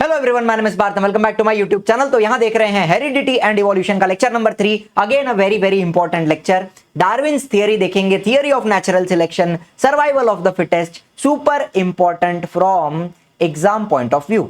Hello everyone, my name is Parth, welcome back to my YouTube channel. तो यहां देख रहे हैं हेरिडिटी एंड इवोल्यूशन का lecture number 3। Again a very very important lecture. Darwin's theory देखेंगे, theory of natural selection, survival of the fittest, super important from exam point of view.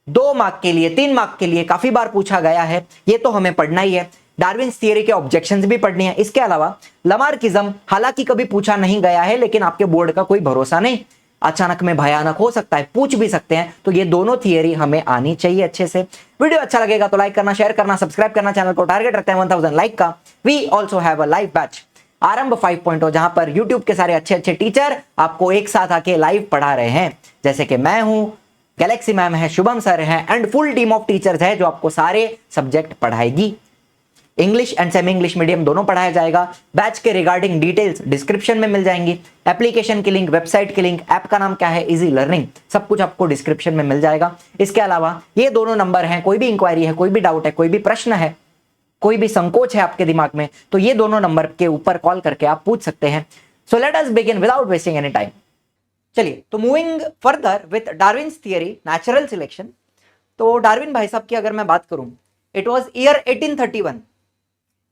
2 mark के लिए, 3 mark के लिए काफी बार पूछा गया है, ये तो हमें पढ़ना ही है। डार्विन्स थियरी के ऑब्जेक्शंस भी पढ़नी है। इसके अलावा लमार्किज्म हालांकि कभी पूछा नहीं गया है, लेकिन आपके बोर्ड का कोई भरोसा नहीं, अचानक में भयानक हो सकता है, पूछ भी सकते हैं। तो ये दोनों थियरी हमें आनी चाहिए अच्छे से। वीडियो अच्छा लगेगा तो लाइक करना, शेयर करना, सब्सक्राइब करना। चैनल को टारगेट रखते हैं 1000 लाइक का। We also have a live batch Aarambh 5.0, जहां पर यूट्यूब के सारे अच्छे अच्छे टीचर आपको एक साथ आके लाइव पढ़ा रहे हैं, जैसे कि मैं हूं, गैलेक्सी मैम है, शुभम सर है, and full team of teachers है जो आपको सारे सब्जेक्ट पढ़ाएगी। English and semi English medium दोनों पढ़ाया जाएगा। बैच के रिगार्डिंग डिटेल्स डिस्क्रिप्शन में मिल जाएंगी। एप्लीकेशन की लिंक, वेबसाइट की लिंक, ऐप का नाम क्या है, इजी लर्निंग, सब कुछ आपको डिस्क्रिप्शन में मिल जाएगा। इसके अलावा ये दोनों नंबर हैं, कोई भी इंक्वायरी है, कोई भी डाउट है, कोई भी प्रश्न है, कोई भी संकोच है आपके दिमाग में, तो ये दोनों नंबर के ऊपर कॉल करके आप पूछ सकते हैं। So let us begin without wasting any time. चलिए, तो moving further with Darwin's theory natural selection. तो डार्विन भाई साहब की अगर मैं बात करूं, इट वाज ईयर 1831।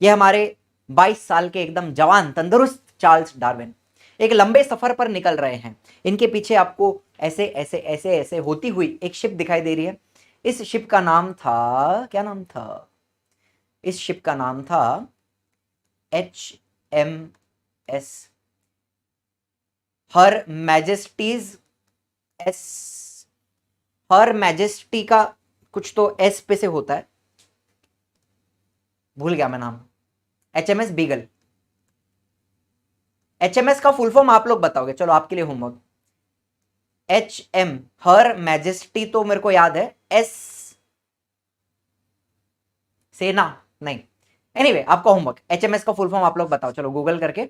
ये हमारे 22 साल के एकदम जवान तंदुरुस्त चार्ल्स डार्विन एक लंबे सफर पर निकल रहे हैं। इनके पीछे आपको ऐसे ऐसे ऐसे ऐसे होती हुई एक शिप दिखाई दे रही है। इस शिप का नाम था, क्या नाम था? इस शिप का नाम था HMS हर मैजेस्टीज एस। हर मैजेस्टी का कुछ तो एस पे से होता है, भूल गया मैं नाम। HMS beagle. HMS का फुल फॉर्म आप लोग बताओगे, चलो आपके लिए होमवर्क। HM हर मैजेस्टी तो मेरे को याद है, S सेना नहीं। एनीवे, आपका होमवर्क, HMS का फुल फॉर्म आप लोग बताओ, चलो गूगल करके।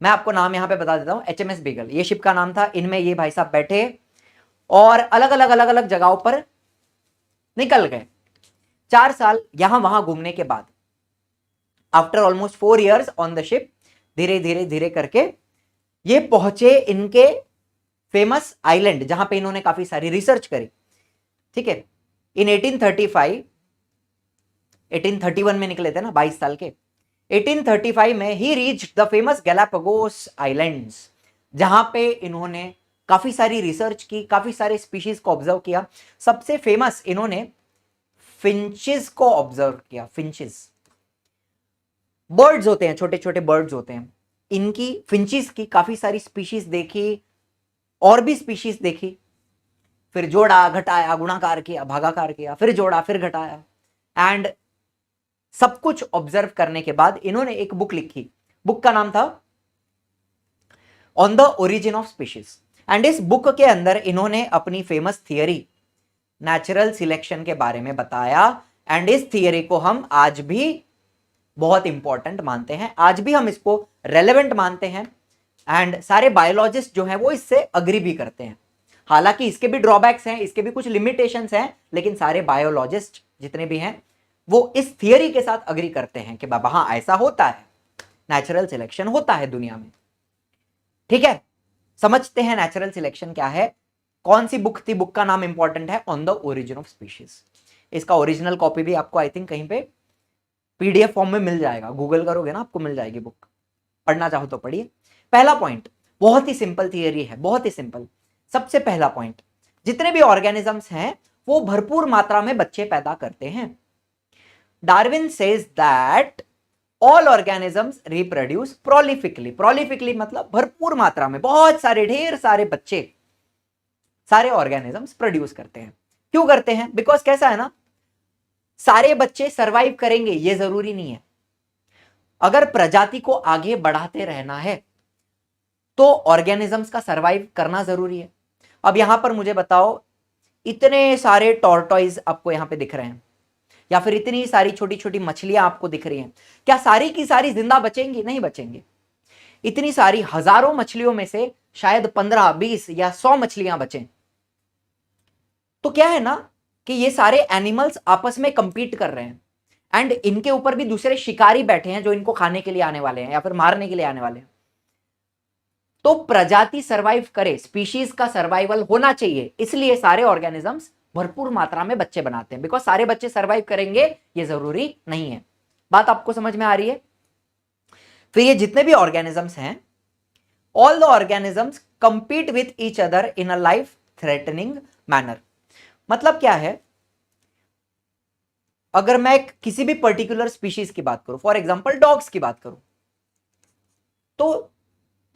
मैं आपको नाम यहां पे बता देता हूं, HMS बीगल ये शिप का नाम था। इनमें ये भाई साहब बैठे और अलग अलग जगहों पर निकल गए। 4 साल यहां वहां घूमने के बाद, after almost 4 years on the ship, धीरे धीरे धीरे करके ये पहुंचे इनके फेमस आइलैंड, जहां पे इन्होंने काफी सारी रिसर्च करी। ठीक है, इन 1831 में निकले थे ना, 22 साल के। 1835 में ही reach the famous Galapagos islands, जहां पे इन्होंने काफी सारी रिसर्च की, काफी सारे स्पीशीज को ऑब्जर्व किया। सबसे फेमस इन्होंने फिंचेस को ऑब्जर्व किया। फिंचेस बर्ड्स होते हैं, छोटे छोटे बर्ड्स होते हैं। इनकी फिंचेस की काफी सारी स्पीशीज देखी, और भी स्पीशीज देखी, फिर जोड़ा, घटाया, गुणाकार किया, भागाकार किया, फिर जोड़ा, फिर घटाया, एंड सब कुछ ऑब्जर्व करने के बाद इन्होंने एक बुक लिखी। बुक का नाम था on the origin of species. And इस बुक के अंदर इन्होंने अपनी फेमस थियरी नेचुरल सिलेक्शन के बारे में बताया। एंड इस थियरी को हम आज भी बहुत इंपॉर्टेंट मानते हैं, आज भी हम इसको रेलेवेंट मानते हैं। एंड सारे बायोलॉजिस्ट जो हैं वो इससे अग्री भी करते हैं। हालांकि इसके भी ड्रॉबैक्स हैं, इसके भी कुछ लिमिटेशंस हैं, लेकिन सारे बायोलॉजिस्ट जितने भी हैं वो इस थियरी के साथ अग्री करते हैं कि बाबा हाँ, ऐसा होता है, नेचुरल सिलेक्शन होता है दुनिया में। ठीक है, समझते हैं नेचुरल सिलेक्शन क्या है। कौन सी बुक थी? बुक का नाम इंपॉर्टेंट है, on the origin of species. इसका ओरिजिनल कॉपी भी आपको आई थिंक कहीं पे PDF फॉर्म में मिल जाएगा, गूगल करोगे ना आपको मिल जाएगी बुक, पढ़ना चाहो तो पढ़िए। पहला पॉइंट, बहुत ही सिंपल थियरी है, बहुत ही सिंपल। सबसे पहला पॉइंट, जितने भी ऑर्गेनिजम्स हैं वो भरपूर मात्रा में बच्चे पैदा करते हैं। Darwin says that all organisms reproduce prolifically. Prolifically मतलब भरपूर मात्रा में, बहुत सारे, ढेर सारे बच्चे सारे ऑर्गेनिजम्स प्रोड्यूस करते हैं। क्यों करते हैं? बिकॉज कैसा है ना, सारे बच्चे सरवाइव करेंगे ये जरूरी नहीं है। अगर प्रजाति को आगे बढ़ाते रहना है तो ऑर्गेनिजम्स का सरवाइव करना जरूरी है। अब यहां पर मुझे बताओ, इतने सारे टॉर्टॉइज आपको यहां पे दिख रहे हैं, या फिर इतनी सारी छोटी छोटी मछलियां आपको दिख रही हैं, क्या सारी की सारी जिंदा बचेंगी? नहीं बचेंगे। इतनी सारी हजारों मछलियों में से शायद 15, 20 या 100 मछलियां बचें। तो क्या है ना कि ये सारे एनिमल्स आपस में कंपीट कर रहे हैं, एंड इनके ऊपर भी दूसरे शिकारी बैठे हैं जो इनको खाने के लिए आने वाले हैं या फिर मारने के लिए आने वाले हैं। तो प्रजाति सरवाइव करे, स्पीशीज का सर्वाइवल होना चाहिए, इसलिए सारे ऑर्गेनिजम्स भरपूर मात्रा में बच्चे बनाते हैं, बिकॉज सारे बच्चे सर्वाइव करेंगे ये जरूरी नहीं है। बात आपको समझ में आ रही है? फिर ये जितने भी ऑर्गेनिजम्स हैं, all the organisms compete with each other in a life threatening manner. मतलब क्या है, अगर मैं किसी भी पर्टिकुलर स्पीशीज की बात करूं, फॉर एग्जांपल डॉग्स की बात करूं, तो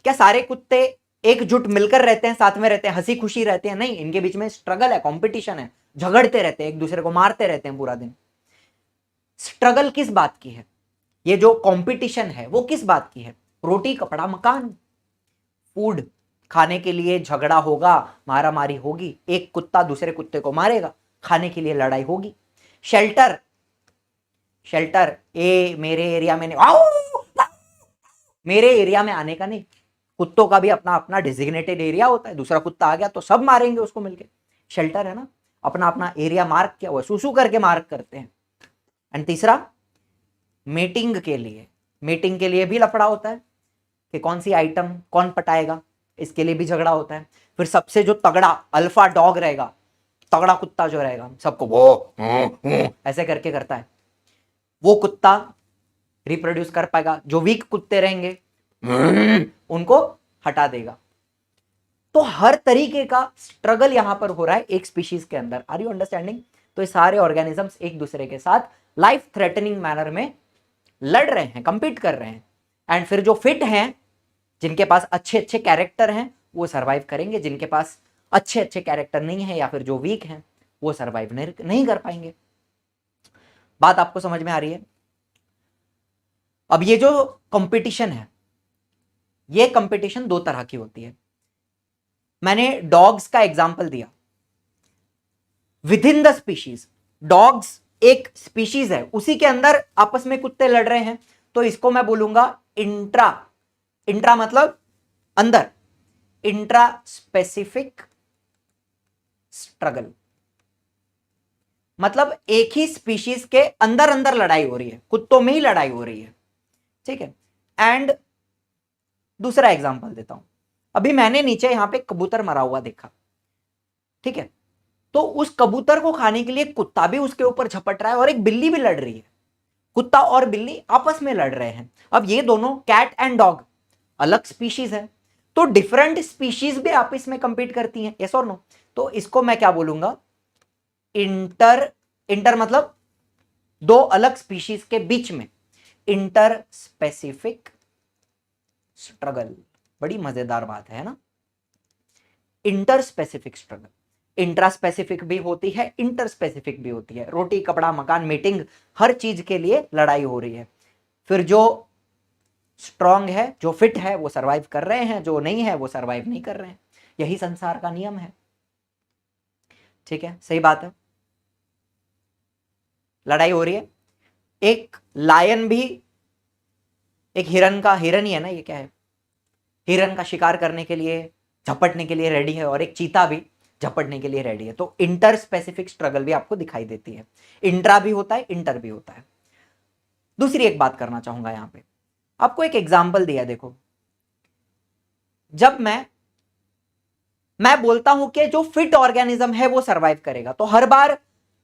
क्या सारे कुत्ते एकजुट मिलकर रहते हैं, साथ में रहते हैं, हंसी खुशी रहते हैं? नहीं, इनके बीच में स्ट्रगल है, कंपटीशन है, झगड़ते रहते हैं, एक दूसरे को मारते रहते हैं पूरा दिन। स्ट्रगल किस बात की है? ये जो कंपटीशन है वो किस बात की है? रोटी कपड़ा मकान, फूड खाने के लिए झगड़ा होगा, मारा मारी होगी, एक कुत्ता दूसरे कुत्ते को मारेगा, खाने के लिए लड़ाई होगी। शेल्टर, शेल्टर ए मेरे एरिया में नहीं, मेरे एरिया में आने का नहीं, कुत्तों का भी अपना अपना डिजिग्नेटेड एरिया होता है, दूसरा कुत्ता आ गया तो सब मारेंगे उसको मिलके। शेल्टर है ना, अपना अपना एरिया मार्क किया हुआ, सूसू करके मार्क करते हैं। एंड तीसरा, मीटिंग के लिए, मीटिंग के लिए भी लफड़ा होता है कि कौन सी आइटम कौन पटाएगा, इसके लिए भी झगड़ा होता है। फिर सबसे जो तगड़ा अल्फा डॉग रहेगा, तगड़ा कुत्ता जो रहेगा, सबको वो ऐसे करके करता है, वो कुत्ता रिप्रोड्यूस कर पाएगा। जो वीक कुत्ते रहेंगे उनको हटा देगा। तो हर तरीके का स्ट्रगल यहां पर हो रहा है एक स्पीशीज के अंदर। Are you understanding? तो ये सारे ऑर्गेनिजम्स एक दूसरे के साथ लाइफ थ्रेटनिंग मैनर में लड़ रहे हैं, कंपीट कर रहे हैं। एंड फिर जो फिट हैं, जिनके पास अच्छे अच्छे कैरेक्टर हैं, वो सर्वाइव करेंगे। जिनके पास अच्छे अच्छे कैरेक्टर नहीं है या फिर जो वीक हैं, वो सर्वाइव नहीं कर पाएंगे। बात आपको समझ में आ रही है? अब ये जो कंपटीशन है, ये कंपटीशन दो तरह की होती है। मैंने डॉग्स का एग्जांपल दिया। With in the species, dogs एक स्पीशीज है, उसी के अंदर आपस में कुत्ते लड़ रहे हैं, तो इसको मैं बोलूंगा इंट्रा, इंट्रा मतलब अंदर, इंट्रा स्पेसिफिक स्ट्रगल। मतलब एक ही स्पीशीज के अंदर अंदर लड़ाई हो रही है, कुत्तों में ही लड़ाई हो रही है, ठीक है। एंड दूसरा एग्जांपल देता हूं। अभी मैंने नीचे यहां पे कबूतर मरा हुआ देखा, ठीक है, तो उस कबूतर को खाने के लिए कुत्ता भी उसके ऊपर झपट रहा है और एक बिल्ली भी लड़ रही है। कुत्ता और बिल्ली आपस में लड़ रहे हैं। अब ये दोनों कैट एंड डॉग अलग स्पीशीज है, तो डिफरेंट स्पीशीज भी आपस में कंपीट करती हैं, यस और नो? तो इसको मैं क्या बोलूंगा? इंटर, इंटर मतलब दो अलग स्पीशीज के बीच में इंटर स्पेसिफिक स्ट्रगल। बड़ी मजेदार बात है ना? Inter specific struggle, intra specific भी होती है, इंटर स्पेसिफिक भी होती है। रोटी कपड़ा मकान मीटिंग, हर चीज के लिए लड़ाई हो रही है। फिर जो स्ट्रांग है, जो फिट है, वो सरवाइव कर रहे हैं, जो नहीं है वो सरवाइव नहीं कर रहे हैं। यही संसार का नियम है, ठीक है, सही बात है। लड़ाई हो रही है, एक लायन भी एक हिरन का, हिरन ही है ना ये, क्या है, हिरन का शिकार करने के लिए, झपटने के लिए रेडी है, और एक चीता भी झपटने के लिए रेडी है। तो इंटर स्पेसिफिक स्ट्रगल भी आपको दिखाई देती है। इंट्रा भी होता है, इंटर भी होता है। दूसरी एक बात करना चाहूंगा यहां पे, आपको एक एग्जाम्पल दिया, देखो। जब मैं बोलता हूं कि जो फिट ऑर्गेनिज्म है वो सरवाइव करेगा, तो हर बार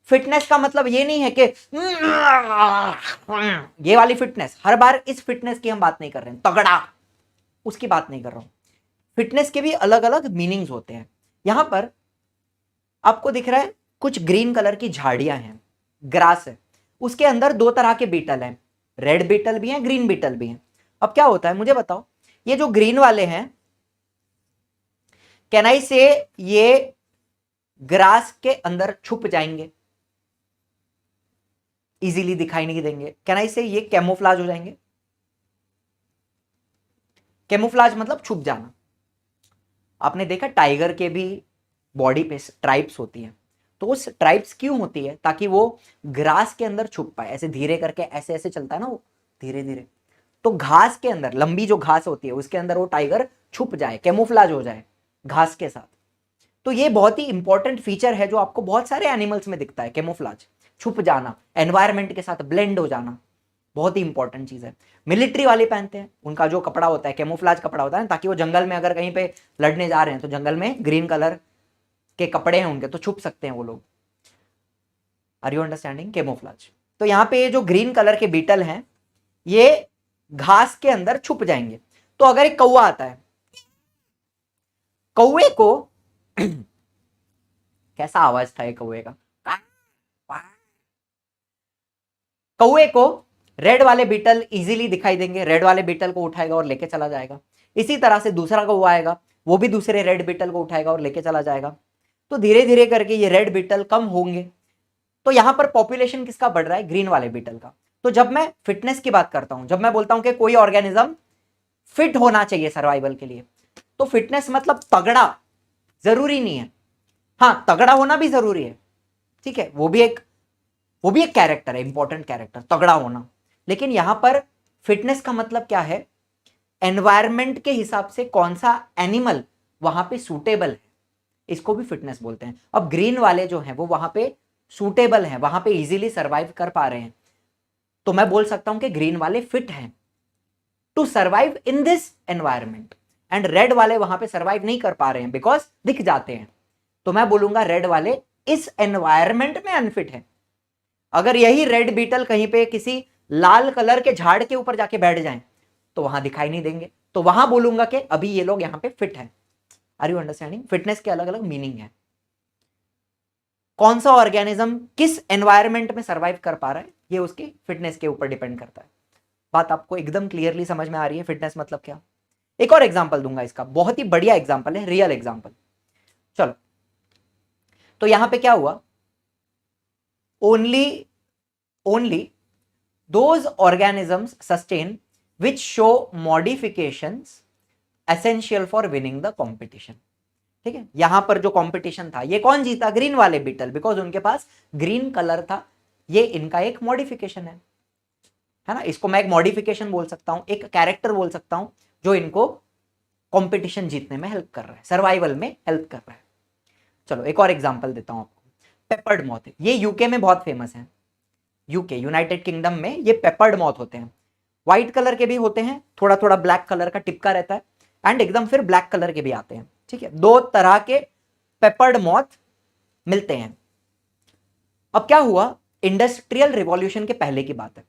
फिटनेस का मतलब ये नहीं है कि ये वाली फिटनेस, हर बार इस फिटनेस की हम बात नहीं कर रहे हैं, तगड़ा, उसकी बात नहीं कर रहा हूं। फिटनेस के भी अलग अलग मीनिंग्स होते हैं। यहां पर आपको दिख रहा है कुछ ग्रीन कलर की झाड़ियां हैं, ग्रास है, उसके अंदर दो तरह के बीटल हैं, रेड बीटल भी हैं, ग्रीन बीटल भी हैं। अब क्या होता है मुझे बताओ, ये जो ग्रीन वाले हैं, कैन आई से ये ग्रास के अंदर छुप जाएंगे, इजीली दिखाई नहीं देंगे। कैन आई से ये कैमोफ्लाज हो जाएंगे। कैमोफ्लाज मतलब छुप जाना। आपने देखा टाइगर के भी बॉडी पे स्ट्राइप्स होती हैं, तो वो स्ट्राइप्स क्यों होती है? ताकि वो ग्रास के अंदर छुप पाए, ऐसे धीरे करके ऐसे ऐसे चलता है ना वो, धीरे धीरे, तो घास के अंदर, लंबी जो घास होती है उसके अंदर वो टाइगर छुप जाए, कैमोफ्लाज हो जाए घास के साथ। तो ये बहुत ही इंपॉर्टेंट फीचर है जो आपको बहुत सारे एनिमल्स में दिखता है, कैमोफ्लाज, छुप जाना, एनवायरमेंट के साथ ब्लेंड हो जाना, बहुत ही इंपॉर्टेंट चीज है। मिलिट्री वाले पहनते हैं, उनका जो कपड़ा होता है कैमोफ्लाज कपड़ा होता है, ताकि वो जंगल में अगर कहीं पे लड़ने जा रहे हैं तो जंगल में ग्रीन कलर के कपड़े हैं उनके, तो छुप सकते हैं वो लोग। Are you understanding? कैमोफ्लेज। तो यहां पे ये जो ग्रीन कलर के बीटल हैं ये घास के अंदर छुप जाएंगे। तो अगर एक कौवा आता है, कौवे को कैसा आवाज था ये कौवे का, कौवे को रेड वाले बीटल इजीली दिखाई देंगे, रेड वाले बीटल को उठाएगा और लेके चला जाएगा। इसी तरह से दूसरा कौवा आएगा, वो भी दूसरे रेड बीटल को उठाएगा और लेके चला जाएगा। तो धीरे धीरे करके ये रेड बीटल कम होंगे। तो यहां पर पॉपुलेशन किसका बढ़ रहा है? ग्रीन वाले बीटल का। तो जब मैं फिटनेस की बात करता हूं, जब मैं बोलता हूं कि कोई ऑर्गेनिज्म फिट होना चाहिए सर्वाइवल के लिए, तो फिटनेस मतलब तगड़ा जरूरी नहीं है। हाँ, तगड़ा होना भी जरूरी है, ठीक है, वो भी एक कैरेक्टर है, इंपॉर्टेंट कैरेक्टर, तगड़ा होना। लेकिन यहां पर फिटनेस का मतलब क्या है? एनवायरमेंट के हिसाब से कौन सा एनिमल वहां पे सूटेबल है, इसको भी फिटनेस बोलते हैं। अब ग्रीन वाले जो हैं वो वहां पे सूटेबल हैं, वहां पे इजीली सर्वाइव कर पा रहे हैं, तो मैं बोल सकता हूं कि ग्रीन वाले फिट हैं to survive in this environment. And red वाले वहां पे सर्वाइव नहीं कर पा रहे हैं बिकॉज दिख जाते हैं, तो मैं बोलूंगा रेड वाले इस एनवायरमेंट में अनफिट है। अगर यही रेड बीटल कहीं पे किसी लाल कलर के झाड़ के ऊपर जाके बैठ जाएं तो वहां दिखाई नहीं देंगे, तो वहां बोलूंगा कि अभी ये लोग यहां पे फिट हैं। Are you understanding? फिटनेस के अलग अलग मीनिंग है। कौन सा ऑर्गेनिज्म किस एनवायरमेंट में सर्वाइव कर पा रहा है ये उसकी फिटनेस के ऊपर डिपेंड करता है। बात आपको एकदम क्लियरली समझ में आ रही है फिटनेस मतलब क्या? एक और एग्जांपल दूंगा इसका, बहुत ही बढ़िया एग्जांपल है, रियल एग्जांपल। चलो, तो यहां पे क्या हुआ? Only those organisms sustain which show modifications essential for winning the competition. ठीक है, यहां पर जो कंपटीशन था ये कौन जीता? ग्रीन वाले बीटल, बिकॉज उनके पास ग्रीन कलर था। ये इनका एक मॉडिफिकेशन है ना, इसको मैं एक मॉडिफिकेशन बोल सकता हूं, एक कैरेक्टर बोल सकता हूं जो इनको कंपटीशन जीतने में हेल्प कर रहा है, सर्वाइवल में हेल्प कर रहा है। चलो एक और एग्जांपल देता हूं आपको। पेपर्ड मॉथ, ये यूके में बहुत फेमस है। यूके, यूनाइटेड किंगडम में ये पेपर्ड मॉथ होते हैं। व्हाइट कलर के भी होते हैं, थोड़ा थोड़ा ब्लैक कलर का टिपका रहता है, एंड एकदम फिर ब्लैक कलर के भी आते हैं। ठीक है, दो तरह के पेपर्ड मॉथ मिलते हैं। अब क्या हुआ? इंडस्ट्रियल रिवॉल्यूशन के पहले की बात है,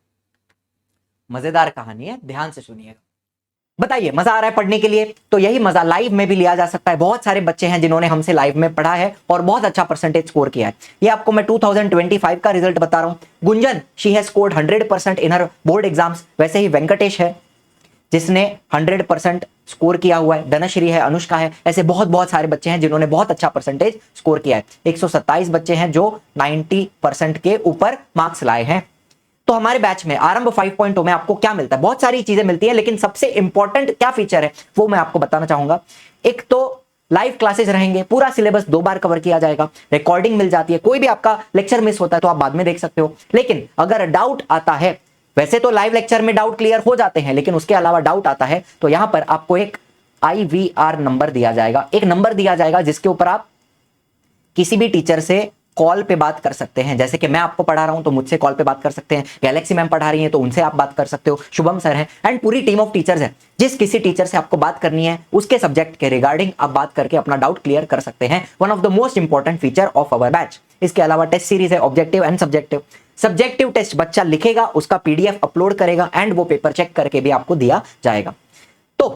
मजेदार कहानी है, ध्यान से सुनिएगा। बताइए मजा आ रहा है पढ़ने के लिए? तो यही मजा लाइव में भी लिया जा सकता है। बहुत सारे बच्चे हैं जिन्होंने हमसे लाइव में पढ़ा है और बहुत अच्छा परसेंटेज स्कोर किया है। ये आपको मैं 2025 का रिजल्ट बता रहा हूं। Gunjan, she has scored 100% in her board exams. वैसे ही वेंकटेश है जिसने 100% स्कोर किया हुआ है, धनश्री है, अनुष्का है, ऐसे बहुत बहुत सारे बच्चे हैं जिन्होंने बहुत अच्छा परसेंटेज स्कोर किया है। 127 बच्चे हैं जो 90% के ऊपर मार्क्स लाए हैं। तो हमारे बैच में आरंभ 5.0 में आपको क्या मिलता है? बहुत सारी चीजें मिलती है, लेकिन सबसे इंपॉर्टेंट क्या फीचर है वो मैं आपको बताना चाहूंगा। एक तो लाइव क्लासेस रहेंगे, पूरा सिलेबस 2 बार कवर किया जाएगा, रिकॉर्डिंग मिल जाती है, कोई भी आपका लेक्चर मिस होता है तो आप बाद में देख सकते हो। लेकिन अगर डाउट आता है, वैसे तो लाइव लेक्चर में डाउट क्लियर हो जाते हैं, लेकिन उसके अलावा डाउट आता है तो यहां पर आपको एक IVR नंबर दिया जाएगा, एक नंबर दिया जाएगा जिसके ऊपर आप किसी भी टीचर से कॉल पे बात कर सकते हैं। जैसे कि मैं आपको पढ़ा रहा हूं तो मुझसे कॉल पे बात कर सकते हैं, गैलेक्सी मैम पढ़ा रही हैं तो उनसे आप बात कर सकते हो, शुभम सर हैं, एंड पूरी टीम ऑफ टीचर्स है। जिस किसी टीचर से आपको बात करनी है उसके सब्जेक्ट के रिगार्डिंग आप बात करके अपना डाउट क्लियर कर सकते हैं। One of the most important feature of our batch. इसके अलावा टेस्ट सीरीज है, objective and subjective. Subjective test बच्चा लिखेगा, उसका PDF अपलोड करेगा एंड वो पेपर चेक करके भी आपको दिया जाएगा। तो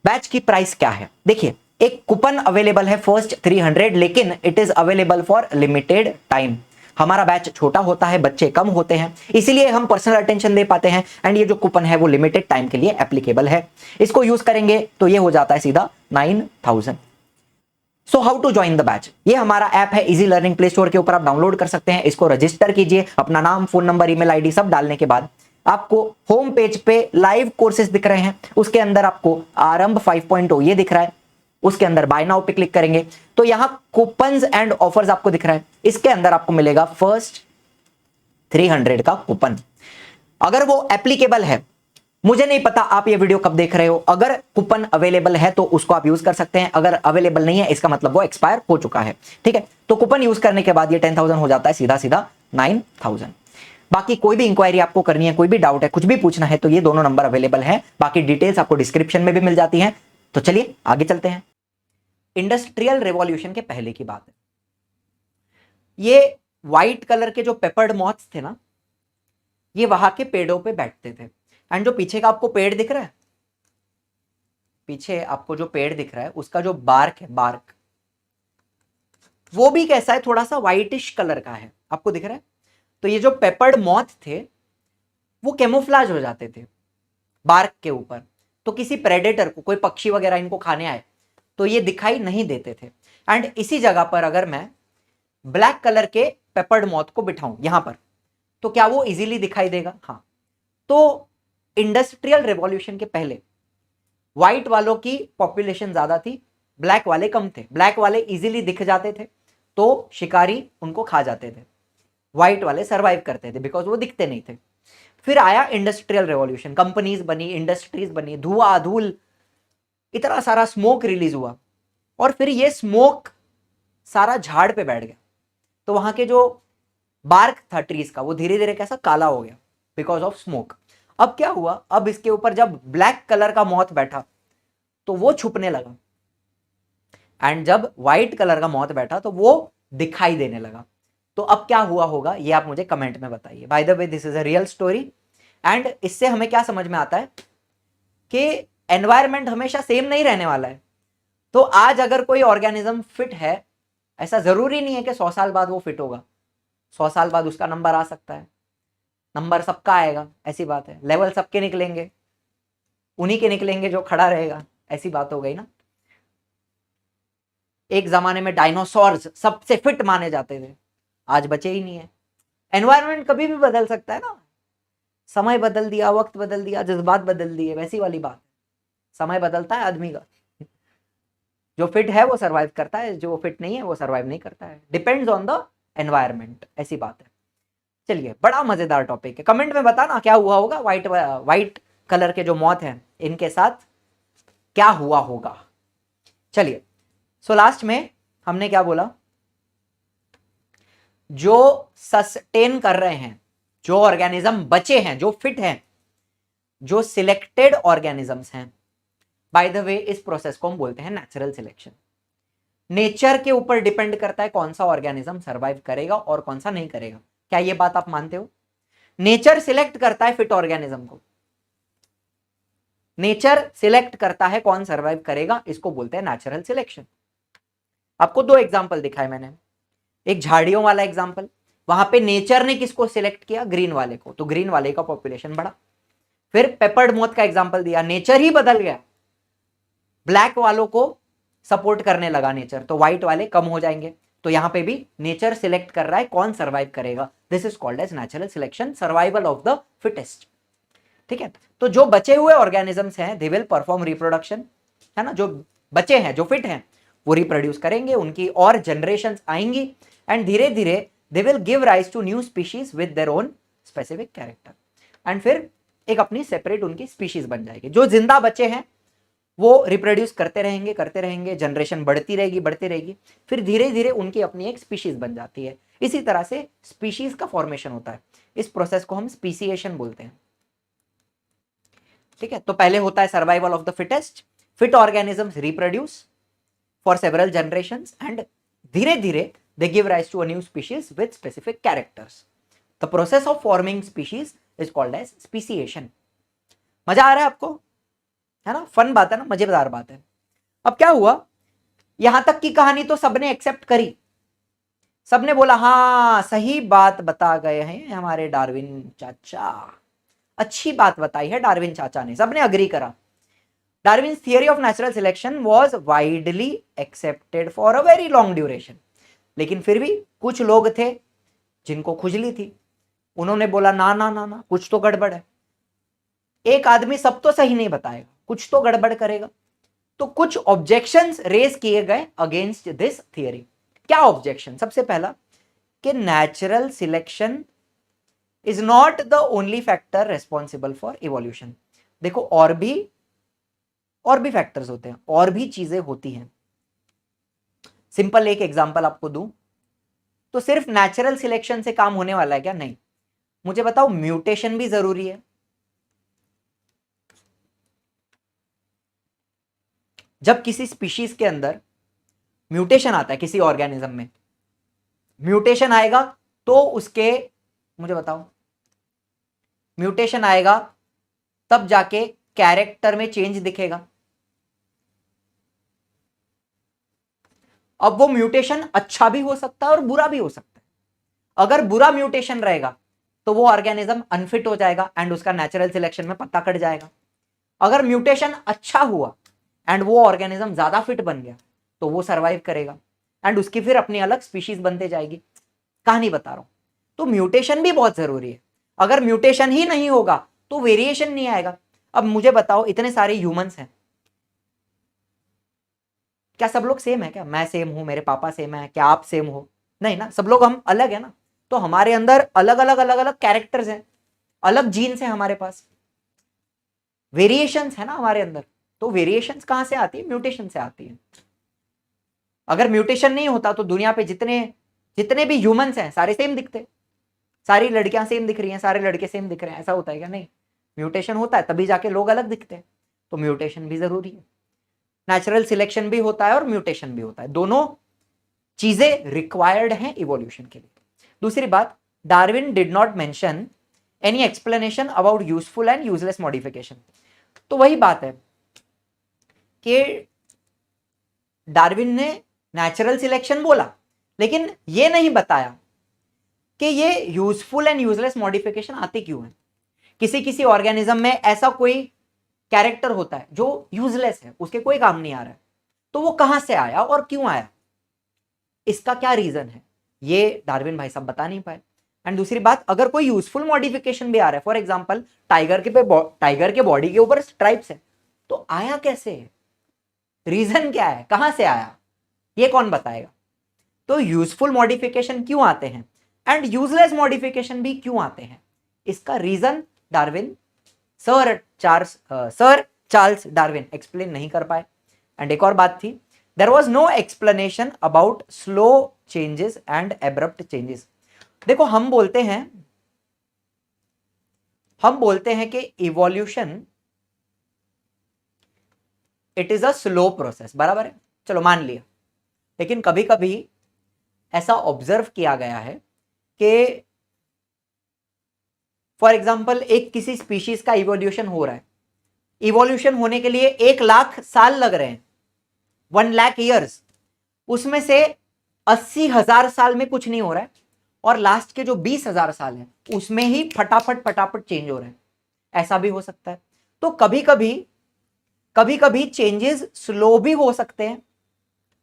बैच की प्राइस क्या है? देखिए, एक कूपन अवेलेबल है फर्स्ट 300, लेकिन it is available for limited time. हमारा बैच छोटा होता है, बच्चे कम होते हैं, इसीलिए हम पर्सनल अटेंशन दे पाते हैं, एंड ये जो कूपन है वो लिमिटेड टाइम के लिए एप्लीकेबल है। इसको यूज करेंगे तो ये हो जाता है सीधा 9000। So how to join the batch? ये हमारा ऐप है इजी लर्निंग, प्ले स्टोर के ऊपर आप डाउनलोड कर सकते हैं। इसको रजिस्टर कीजिए, अपना नाम, फोन नंबर, ईमेल आईडी सब डालने के बाद आपको होम पेज पे लाइव कोर्सेज दिख रहे हैं, उसके अंदर आपको आरंभ 5.0 ये दिख रहा है, उसके अंदर बाय नाउ पे क्लिक करेंगे तो यहां कूपन्स एंड ऑफर्स आपको दिख रहा है। इसके अंदर आपको मिलेगा फर्स्ट 300 का कूपन। अगर वो एप्लीकेबल है, मुझे नहीं पता आप ये वीडियो कब देख रहे हो, अगर कूपन अवेलेबल है तो उसको आप यूज कर सकते हैं, अगर अवेलेबल नहीं है इसका मतलब वो एक्सपायर हो चुका है। ठीक है, तो कूपन यूज करने के बाद ये 10,000 हो जाता है सीधा सीधा 9,000। बाकी कोई भी इंक्वायरी आपको करनी है, कोई भी डाउट है, कुछ भी पूछना है तो ये दोनों नंबर अवेलेबल है। बाकी डिटेल्स आपको डिस्क्रिप्शन में भी मिल जाती है। तो चलिए आगे चलते हैं। इंडस्ट्रियल रेवोल्यूशन के पहले की बात है। ये व्हाइट कलर के जो पेपर्ड मॉथ्स थे ना, ये वहां के पेड़ों पे बैठते थे। एंड जो पीछे का आपको पेड़ दिख रहा है, पीछे आपको जो पेड़ दिख रहा है उसका जो बार्क है, बार्क, वो भी कैसा है, थोड़ा सा व्हाइटिश कलर का है, आपको दिख रहा है। तो ये जो पेपर्ड मॉथ थे वो कैमोफ्लाज हो जाते थे बार्क के ऊपर, तो किसी प्रेडेटर को, कोई पक्षी वगैरह इनको खाने आए तो ये दिखाई नहीं देते थे। एंड इसी जगह पर अगर मैं ब्लैक कलर के पेपर्ड मॉथ को बिठाऊं यहां पर, तो क्या वो इजीली दिखाई देगा? हाँ। तो इंडस्ट्रियल रिवॉल्यूशन के पहले व्हाइट वालों की पॉपुलेशन ज्यादा थी, ब्लैक वाले कम थे। ब्लैक वाले इजीली दिख जाते थे तो शिकारी उनको खा जाते थे, व्हाइट वाले सरवाइव करते थे बिकॉज वो दिखते नहीं थे। फिर आया इंडस्ट्रियल रेवोल्यूशन, कंपनीज बनी, इंडस्ट्रीज बनी, धुआं धूल, इतना सारा स्मोक रिलीज हुआ, और फिर ये स्मोक सारा झाड़ पे बैठ गया, तो वहां के जो बार्क था ट्रीज का वो धीरे धीरे कैसा काला हो गया बिकॉज ऑफ स्मोक। अब क्या हुआ, अब इसके ऊपर जब ब्लैक कलर का मॉथ बैठा तो वो छुपने लगा, एंड जब व्हाइट कलर का मॉथ बैठा तो वो दिखाई देने लगा। तो अब क्या हुआ होगा ये आप मुझे कमेंट में बताइए। By the way this is a real story, and इससे हमें क्या समझ में आता है कि एनवायरनमेंट हमेशा सेम नहीं रहने वाला है। तो आज अगर कोई ऑर्गेनिज्म फिट है, ऐसा जरूरी नहीं है कि 100 साल बाद वो फिट होगा। 100 साल बाद उसका नंबर आ सकता है, नंबर सबका आएगा, ऐसी बात है। लेवल सबके निकलेंगे, उन्हीं के निकलेंगे जो खड़ा रहेगा, ऐसी बात हो गई ना। एक जमाने में डायनासोर्स सबसे फिट माने जाते थे, आज बचे ही नहीं है। एनवायरनमेंट कभी भी बदल सकता है ना, समय बदल दिया, वक्त बदल दिया, जज्बात बदल दिए, वैसी वाली बात। समय बदलता है आदमी का, जो फिट है वो सरवाइव करता है, जो फिट नहीं है वो सरवाइव नहीं करता है, डिपेंड्स ऑन द एनवायरनमेंट, ऐसी बात है। चलिए, बड़ा मजेदार टॉपिक है। कमेंट में बताना क्या हुआ होगा व्हाइट कलर के जो मॉथ हैं इनके साथ क्या हुआ होगा। चलिए, सो लास्ट में हमने क्या बोला, जो सस्टेन कर रहे हैं, जो ऑर्गेनिज्म बचे हैं, जो फिट हैं, जो सिलेक्टेड ऑर्गेनिजम्स हैं, बाय द वे इस प्रोसेस को हम बोलते हैं नेचुरल सिलेक्शन। नेचर के ऊपर डिपेंड करता है कौन सा ऑर्गेनिज्म सरवाइव करेगा और कौन सा नहीं करेगा। क्या ये बात आप मानते हो? नेचर सिलेक्ट करता है फिट ऑर्गेनिज्म को, नेचर सिलेक्ट करता है कौन सरवाइव करेगा, इसको बोलते हैं नेचुरल सिलेक्शन। आपको दो एग्जांपल दिखाए मैंने, एक झाड़ियों वाला एग्जांपल, वहां पे नेचर ने किसको सिलेक्ट किया, ग्रीन वाले को, तो ग्रीन वाले का पॉपुलेशन बढ़ा। फिर पेपर्ड मॉथ का एग्जांपल दिया, नेचर ही बदल गया, ब्लैक वालों को सपोर्ट करने लगा नेचर, तो व्हाइट वाले कम हो जाएंगे। तो यहां पे भी नेचर सिलेक्ट कर रहा है कौन सर्वाइव करेगा। This is called as natural selection, survival of the fittest. ठीक है, तो जो बचे हुए ऑर्गेनिजम्स हैं दे विल परफॉर्म रिप्रोडक्शन, है ना, जो बचे हैं, जो फिट हैं, वो रिप्रोड्यूस करेंगे, उनकी और जनरेशन आएंगी, एंड धीरे धीरे they will give rise to new species with their own specific character, and फिर एक अपनी सेपरेट उनकी स्पीशीज बन जाएगी। जो जिंदा बचे हैं वो रिप्रोड्यूस करते रहेंगे, जनरेशन बढ़ती रहेगी, फिर धीरे धीरे उनकी अपनी एक स्पीशीज बन जाती है। इसी तरह से स्पीशीज का फॉर्मेशन होता है, इस प्रोसेस को हम स्पीसीएशन बोलते हैं। ठीक है, तो पहले होता है survival of the fittest, fit organisms reproduce for several generations, and धीरे धीरे they give rise to a new species with specific characters. The process of forming species is called as speciation. मजा आ रहा है आपको, है ना, फन बात है ना, मजेदार बात है। अब क्या हुआ, यहां तक की कहानी तो सबने एक्सेप्ट करी, सबने बोला हाँ सही बात बता गए हैं हमारे डार्विन चाचा, अच्छी बात बताई है डार्विन चाचा ने, सबने अग्री करा। Darwin's theory of natural selection was widely accepted for a very long duration. लेकिन फिर भी कुछ लोग थे जिनको खुजली थी, उन्होंने बोला ना ना ना ना, कुछ तो गड़बड़ है, एक आदमी सब तो सही नहीं बताएगा, कुछ तो गड़बड़ करेगा। तो कुछ ऑब्जेक्शंस रेज किए गए अगेंस्ट दिस थियरी। क्या ऑब्जेक्शन? सबसे पहला कि natural selection is not the only factor responsible for evolution. देखो और भी फैक्टर्स होते हैं, और भी चीजें होती हैं। सिंपल एक एग्जांपल आपको दूं तो सिर्फ नेचुरल सिलेक्शन से काम होने वाला है क्या? नहीं, मुझे बताओ म्यूटेशन भी जरूरी है। जब किसी स्पीशीज के अंदर म्यूटेशन आता है, किसी ऑर्गेनिज्म में म्यूटेशन आएगा तो उसके, मुझे बताओ, म्यूटेशन आएगा तब जाके कैरेक्टर में चेंज दिखेगा। अब वो म्यूटेशन अच्छा भी हो सकता है और बुरा भी हो सकता है। अगर बुरा म्यूटेशन रहेगा तो वो ऑर्गेनिज्म अनफिट हो जाएगा एंड उसका नेचुरल सिलेक्शन में पत्ता कट जाएगा। अगर म्यूटेशन अच्छा हुआ एंड वो ऑर्गेनिज्म ज्यादा फिट बन गया तो वो सरवाइव करेगा एंड उसकी फिर अपनी अलग स्पीशीज बनते जाएगी। कहानी बता रहा हूं। तो म्यूटेशन भी बहुत जरूरी है। अगर म्यूटेशन ही नहीं होगा तो वेरिएशन नहीं आएगा। अब मुझे बताओ, इतने सारे ह्यूमंस हैं, क्या सब लोग सेम है? क्या मैं सेम हूं, मेरे पापा सेम है, क्या आप सेम हो? नहीं ना, सब लोग हम अलग है ना। तो हमारे अंदर अलग अलग अलग अलग कैरेक्टर्स हैं, अलग जीन्स हैं हमारे पास, वेरिएशंस है ना हमारे अंदर। तो वेरिएशंस कहां से आती है? म्यूटेशन से आती है। अगर म्यूटेशन नहीं होता तो दुनिया पे जितने जितने भी ह्यूमंस हैं सारे सेम दिखते, सारी लड़कियां सेम दिख रही हैं, सारे लड़के सेम दिख रहे हैं, ऐसा होता है क्या? नहीं, म्यूटेशन होता है तभी जाके लोग अलग दिखते हैं। तो म्यूटेशन भी जरूरी है। नेचुरल सिलेक्शन भी होता है और म्यूटेशन भी होता है, दोनों चीजें रिक्वायर्ड हैं इवोल्यूशन के लिए। दूसरी बात, Darwin did not mention any explanation about useful and useless modification. तो वही बात है कि डार्विन ने नेचुरल सिलेक्शन बोला लेकिन ये नहीं बताया कि ये यूजफुल एंड यूजलेस मॉडिफिकेशन आती क्यों है। किसी किसी ऑर्गेनिज्म में ऐसा कोई कैरेक्टर होता है जो यूजलेस है, उसके कोई काम नहीं आ रहा है, तो वो कहां से आया और क्यों आया, इसका क्या रीजन है, ये डार्विन भाई साहब बता नहीं पाए। एंड दूसरी बात, अगर कोई यूजफुल मॉडिफिकेशन भी आ रहा है, फॉर एग्जांपल टाइगर के बॉडी के ऊपर स्ट्राइप्स है, तो आया कैसे, रीजन क्या है, कहां से आया, ये कौन बताएगा। तो यूजफुल मॉडिफिकेशन क्यों आते हैं एंड यूजलेस मॉडिफिकेशन भी क्यों आते हैं, इसका reason Darwin, sir Charles Darwin explain नहीं कर पाए। एंड एक और बात थी, there was no explanation about slow changes and abrupt changes. देखो हम बोलते हैं कि evolution it is a slow process, बराबर है, चलो मान लिया। लेकिन कभी कभी ऐसा ऑब्जर्व किया गया है कि फॉर एग्जाम्पल एक किसी स्पीशीज का इवोल्यूशन हो रहा है, इवोल्यूशन होने के लिए 1 लाख साल लग रहे हैं, 1 लाख ईयर्स, उसमें से 80,000 साल में कुछ नहीं हो रहा है और लास्ट के जो 20,000 साल हैं उसमें ही फटाफट फटाफट चेंज हो रहे हैं, ऐसा भी हो सकता है। तो कभी कभी चेंजेस स्लो भी हो सकते हैं,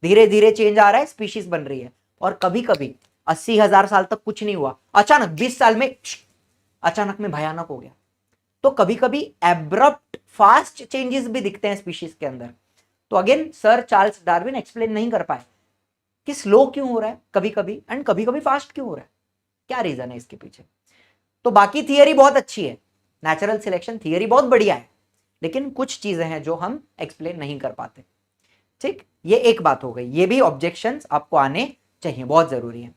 धीरे धीरे चेंज आ रहा है, स्पीशीज बन रही है, और कभी कभी 80,000 साल तक कुछ नहीं हुआ, अचानक 20 साल में अचानक में भयानक हो गया। तो कभी कभी एब्रप्ट फास्ट चेंजेस भी दिखते हैं स्पीशीज के अंदर। तो again sir Charles Darwin explain नहीं कर पाए कि स्लो क्यों हो रहा है कभी कभी एंड कभी कभी फास्ट क्यों हो रहा है, क्या रीजन है इसके पीछे। तो बाकी थियरी बहुत अच्छी है, नेचुरल सिलेक्शन थियरी बहुत बढ़िया है, लेकिन कुछ चीजें हैं जो हम एक्सप्लेन नहीं कर पाते। ठीक, ये एक बात हो गई, ये भी ऑब्जेक्शंस आपको आने चाहिए, बहुत जरूरी है।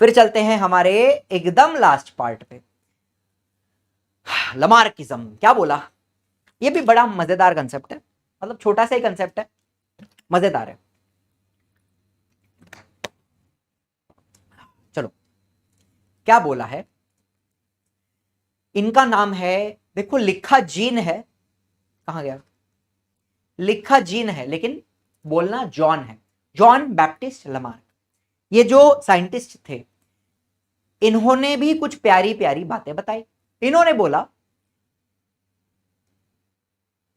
फिर चलते हैं हमारे एकदम लास्ट पार्ट पे, लमार्किज्म क्या बोला। ये भी बड़ा मजेदार कंसेप्ट है, मतलब छोटा सा ही कंसेप्ट है, मजेदार है। चलो क्या बोला है, इनका नाम है, देखो लिखा जीन है, कहां गया, लिखा जीन है लेकिन बोलना जॉन है, जॉन बैप्टिस्ट लमार्क। ये जो साइंटिस्ट थे इन्होंने भी कुछ प्यारी प्यारी बातें बताई। इन्होंने बोला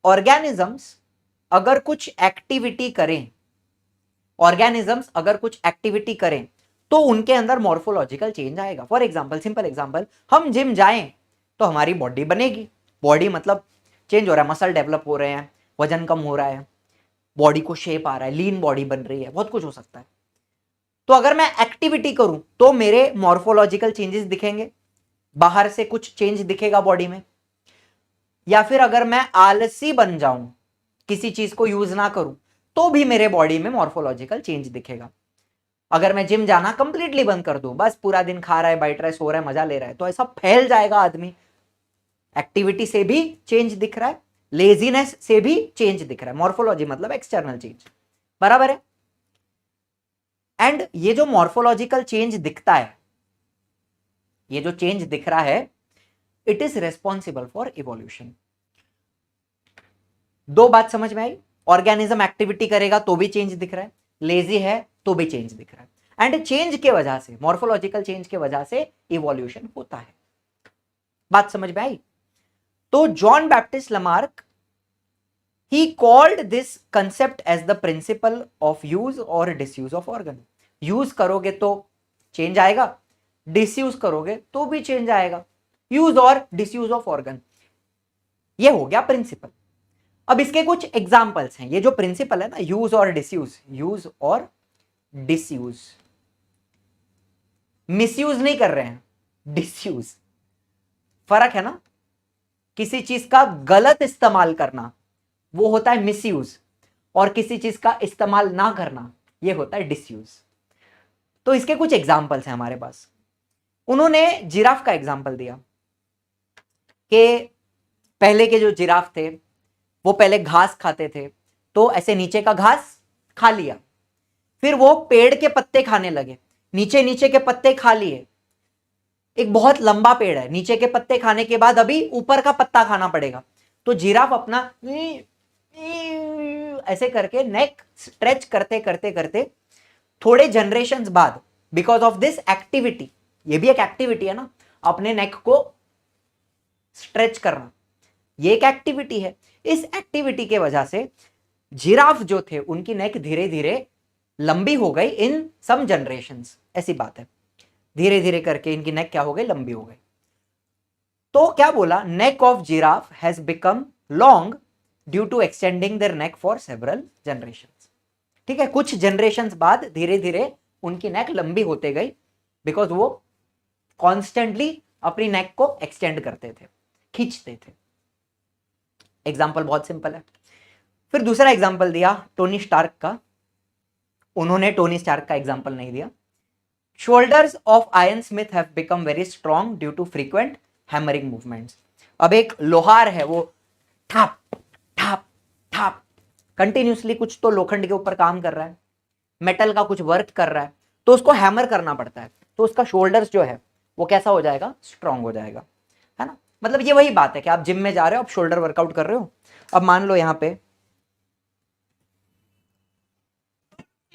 ऑर्गेनिजम्स अगर कुछ एक्टिविटी करें, ऑर्गेनिजम्स अगर कुछ एक्टिविटी करें तो उनके अंदर मॉर्फोलॉजिकल चेंज आएगा। फॉर एग्जांपल, सिंपल एग्जांपल, हम जिम जाएं तो हमारी बॉडी बनेगी, बॉडी मतलब चेंज हो रहा है, मसल डेवलप हो रहे हैं, वजन कम हो रहा है, बॉडी को शेप आ रहा है, लीन बॉडी बन रही है, बहुत कुछ हो सकता है। तो अगर मैं एक्टिविटी करूं तो मेरे मॉर्फोलॉजिकल चेंजेस दिखेंगे, बाहर से कुछ चेंज दिखेगा बॉडी में। या फिर अगर मैं आलसी बन जाऊं, किसी चीज को यूज ना करूं, तो भी मेरे बॉडी में मॉर्फोलॉजिकल चेंज दिखेगा। अगर मैं जिम जाना कंप्लीटली बंद कर दूं, बस पूरा दिन खा रहा है, बैठ रहा है, सो रहा है, मजा ले रहा है, तो ऐसा फैल जाएगा आदमी। एक्टिविटी से भी चेंज दिख रहा है, लेजीनेस से भी चेंज दिख रहा है, मॉर्फोलॉजी मतलब एक्सटर्नल चेंज, बराबर है। एंड ये जो मॉर्फोलॉजिकल चेंज दिखता है, ये जो चेंज दिख रहा है, it is responsible for evolution. दो बात समझ में आई, ऑर्गेनिज्म एक्टिविटी करेगा तो भी चेंज दिख रहा है, लेजी है तो भी चेंज दिख रहा है, एंड चेंज के वजह से, मॉर्फोलॉजिकल चेंज के वजह से इवोल्यूशन होता है। बात समझ में आई? तो John Baptiste Lamarck he called this concept as the principle of use or disuse of organ। Use करोगे तो चेंज आएगा, डिसयूज करोगे तो भी चेंज आएगा, यूज और डिसयूज ऑफ ऑर्गन, ये हो गया प्रिंसिपल। अब इसके कुछ एग्जांपल्स हैं। ये जो प्रिंसिपल है ना, यूज और डिसयूज, यूज और डिसयूज, मिसयूज नहीं कर रहे हैं, डिसयूज, फर्क है ना। किसी चीज का गलत इस्तेमाल करना वो होता है मिसयूज, और किसी चीज का इस्तेमाल ना करना ये होता है डिसयूज। तो इसके कुछ एग्जांपल्स हैं हमारे पास। उन्होंने जिराफ का एग्जांपल दिया कि पहले के जो जिराफ थे वो पहले घास खाते थे, तो ऐसे नीचे का घास खा लिया, फिर वो पेड़ के पत्ते खाने लगे, नीचे नीचे के पत्ते खा लिए, एक बहुत लंबा पेड़ है, नीचे के पत्ते खाने के बाद अभी ऊपर का पत्ता खाना पड़ेगा, तो जिराफ अपना ऐसे करके नेक स्ट्रेच करते करते करते थोड़े जनरेशंस बाद, बिकॉज ऑफ दिस एक्टिविटी, ये भी एक एक्टिविटी है ना, अपने नेक को स्ट्रेच करना, ये एक एक्टिविटी है। इस एक्टिविटी के वजह से जिराफ जो थे उनकी नेक धीरे धीरे लंबी हो गई इन सम जनरेशंस, ऐसी बात है, धीरे धीरे करके इनकी नेक क्या हो गई, लंबी हो गई। तो क्या बोला, neck of giraffe has become long due to extending their neck for several generations. ठीक है, कुछ जनरेशंस बाद धीरे धीरे उनकी नेक लंबी होते गई, बिकॉज वो कॉन्स्टेंटली अपनी नेक को एक्सटेंड करते थे, खींचते थे। एग्जाम्पल बहुत सिंपल है। फिर दूसरा एग्जाम्पल दिया टोनी स्टार्क का, उन्होंने टोनी स्टार्क का एग्जाम्पल नहीं दिया। Shoulders of iron smith have become very strong due to frequent hammering movements. अब एक लोहार है, वो ठाप ठाप ठाप कंटिन्यूसली कुछ तो लोखंड के ऊपर काम कर रहा है, मेटल का कुछ वर्क कर रहा है, तो उसको हैमर करना पड़ता है, तो उसका शोल्डर्स जो है वो कैसा हो जाएगा, स्ट्रांग हो जाएगा, है ना। मतलब ये वही बात है कि आप जिम में जा रहे हो, आप शोल्डर वर्कआउट कर रहे हो, अब मान लो यहां पे,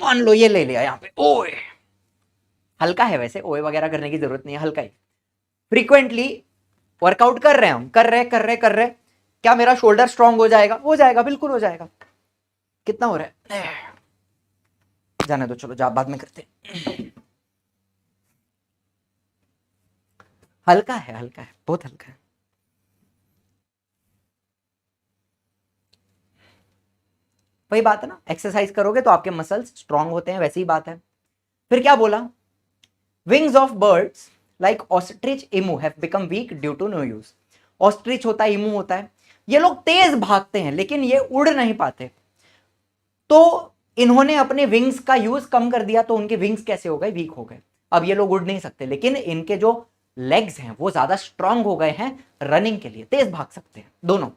मान लो ये ले लिया यहां पे, ओए हल्का है, वैसे ओए वगैरह करने की जरूरत नहीं है, हल्का ही, फ्रीक्वेंटली वर्कआउट कर रहे हैं हम, कर रहे, क्या मेरा शोल्डर स्ट्रांग हो जाएगा, हो जाएगा, बिल्कुल हो जाएगा। कितना हो रहा है, जाने दो, चलो जा, बाद में करते। हल्का है, हल्का है, बहुत हल्का है। वही बात है ना, एक्सरसाइज करोगे तो आपके मसल्स स्ट्रांग होते हैं, वैसी ही बात है। फिर क्या बोला, wings of birds like ostrich, emu have become weak due to no use. Ostrich होता है, इमू होता है, ये लोग तेज भागते हैं लेकिन ये उड़ नहीं पाते, तो इन्होंने अपने विंग्स का यूज कम कर दिया, तो उनके विंग्स कैसे हो गए, वीक हो गए। अब ये लोग उड़ नहीं सकते, लेकिन इनके जो लेग्स हैं वो ज्यादा स्ट्रांग हो गए हैं, रनिंग के लिए तेज भाग सकते हैं दोनों।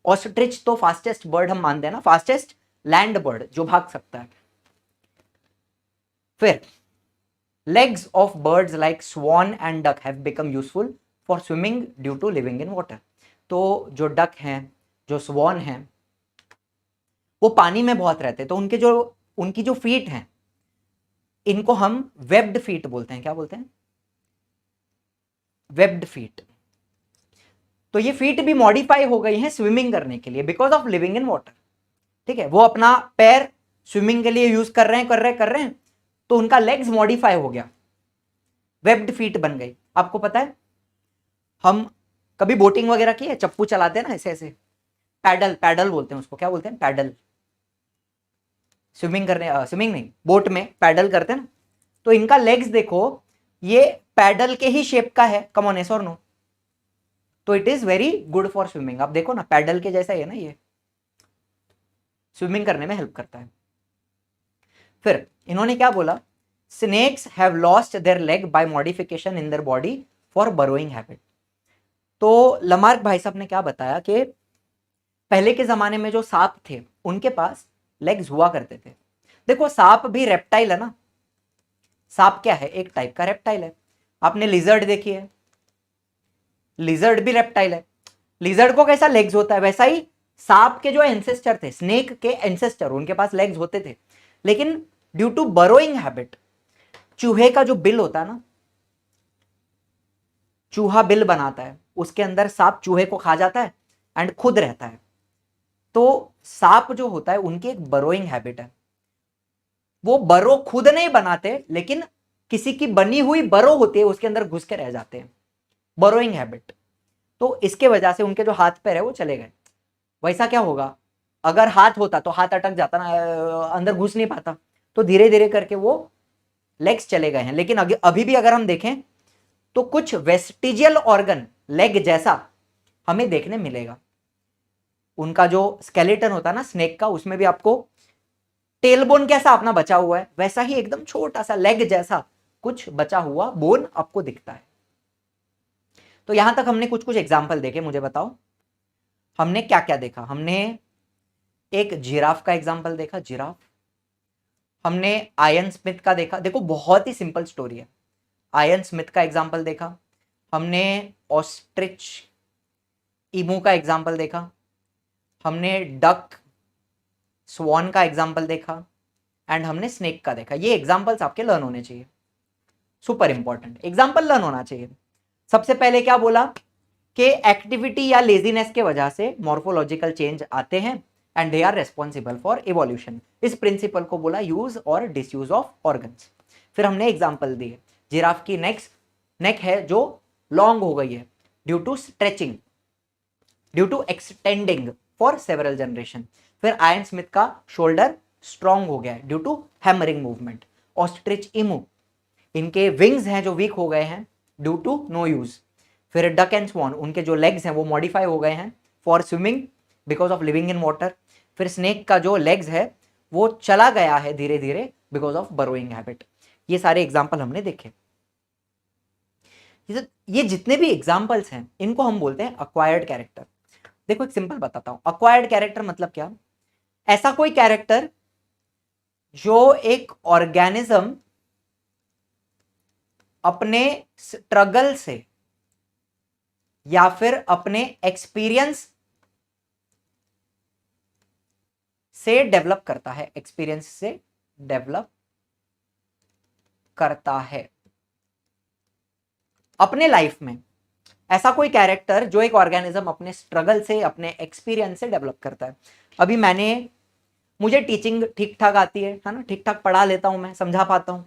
ऑस्ट्रिच तो फास्टेस्ट बर्ड हम मानते हैं ना, फास्टेस्ट लैंड बर्ड जो भाग सकता है। फिर legs of birds like swan and duck have become useful for swimming due to living in water। तो जो डक हैं, जो स्वान हैं, वो पानी में बहुत रहते हैं, तो उनकी जो फीट हैं, इनको हम वेब्ड फीट बोलते हैं। क्या बोलते हैं, वेब्ड फीट। तो ये फीट भी मॉडिफाई हो गई हैं स्विमिंग करने के लिए, because of living in water. ठीक है, वो अपना पैर स्विमिंग के लिए यूज कर रहे हैं, तो उनका लेग्स मॉडिफाई हो गया, वेब्ड फीट बन गई। आपको पता है, हम कभी बोटिंग वगैरह की है, चप्पू चलाते हैं ना ऐसे ऐसे, पैडल बोलते हैं उसको, क्या बोलते हैं, पैडल। स्विमिंग नहीं, बोट में पैडल करते हैं ना, तो इनका लेग्स देखो, ये पैडल के ही शेप का है, कम ऑन, यस और नो, तो it is very good for swimming. आप देखो ना, पैडल के जैसा ही है ना, ये स्विमिंग करने में हेल्प करता है। फिर इन्होंने क्या बोला, snakes have lost their leg by modification in their body for burrowing habit. तो लमार्क भाई साहब ने क्या बताया कि पहले के जमाने में जो सांप थे उनके पास लेग्स हुआ करते थे। देखो सांप भी रेप्टाइल है ना, सांप क्या है? एक टाइप का रेप्टाइल है। आपने लिजर्ड देखी है, लिजर्ड भी रेप्टाइल है। लिजर्ड को कैसा लेग्स होता है, वैसा ही सांप के जो एंसेस्टर थे, स्नेक के एंसेस्टर, उनके पास लेग्स होते थे, लेकिन ड्यू टू बरोइंग हैबिट, चूहे का जो बिल होता है ना, चूहा बिल बनाता है, उसके अंदर सांप चूहे को खा जाता है एंड खुद रहता है। तो सांप जो होता है उनकी एक बरोइंग हैबिट है, वो बरो खुद नहीं बनाते, लेकिन किसी की बनी हुई बरो होती है उसके अंदर घुस के रह जाते हैं, बरोइंग हैबिट। तो इसके वजह से उनके जो हाथ पैर है वो चले गए। वैसा क्या होगा, अगर हाथ होता तो हाथ अटक जाता ना, अंदर घुस नहीं पाता, तो धीरे धीरे करके वो लेग्स चले गए हैं। लेकिन अभी भी अगर हम देखें तो कुछ वेस्टिजियल ऑर्गन लेग जैसा हमें देखने मिलेगा। उनका जो स्केलेटन होता है ना स्नेक का, उसमें भी आपको टेलबोन कैसा अपना बचा हुआ है, वैसा ही एकदम छोटा सा लेग जैसा कुछ बचा हुआ बोन आपको दिखता है। तो यहां तक हमने कुछ कुछ एग्जाम्पल देखे, मुझे बताओ हमने क्या क्या देखा। हमने एक जिराफ का एग्जाम्पल देखा, जिराफ। हमने आयन स्मिथ का देखा, देखो बहुत ही सिंपल स्टोरी है। आयन स्मिथ का एग्जाम्पल देखा। हमने ऑस्ट्रिच इमू का एग्जाम्पल देखा। हमने डक स्वॉन का एग्जाम्पल देखा एंड हमने स्नेक का देखा। ये एग्जाम्पल्स आपके लर्न होने चाहिए, सुपर इंपॉर्टेंट एग्जाम्पल लर्न होना चाहिए। सबसे पहले क्या बोला कि एक्टिविटी या लेजीनेस के वजह से मॉर्फोलॉजिकल चेंज आते हैं and they are responsible for evolution. इस प्रिंसिपल को बोला यूज और डिसयूज ऑफ ऑर्गन्स। फिर हमने एग्जाम्पल दिए, जिराफ की नेक है जो लॉन्ग हो गई है due to stretching, due to extending for several generation. फिर आयन स्मिथ का शोल्डर स्ट्रॉन्ग हो गया है due to hammering movement. Ostrich emu, इनके विंग्स हैं जो वीक हो गए हैं ड्यू टू नो यूज। फिर डक एंड स्वॉन, उनके जो लेग्स हैं वो मॉडिफाई हो गए हैं for swimming because of living in water. फिर स्नेक का जो लेग्स है वो चला गया है धीरे धीरे बिकॉज ऑफ बरोइंग हैबिट। ये सारे एग्जाम्पल हमने देखे। ये जितने भी एग्जाम्पल्स हैं इनको हम बोलते हैं अक्वायर्ड कैरेक्टर। देखो एक सिंपल बताता हूं, अक्वायर्ड कैरेक्टर मतलब क्या, ऐसा कोई कैरेक्टर जो एक ऑर्गेनिज्म अपने स्ट्रगल से या फिर अपने एक्सपीरियंस से डेवलप करता है, एक्सपीरियंस से डेवलप करता है अपने लाइफ में। ऐसा कोई कैरेक्टर जो एक ऑर्गेनिज्म अपने स्ट्रगल से, अपने एक्सपीरियंस से डेवलप करता है। अभी मुझे टीचिंग ठीक ठाक आती है ना, ठीक ठाक पढ़ा लेता हूं मैं, समझा पाता हूं,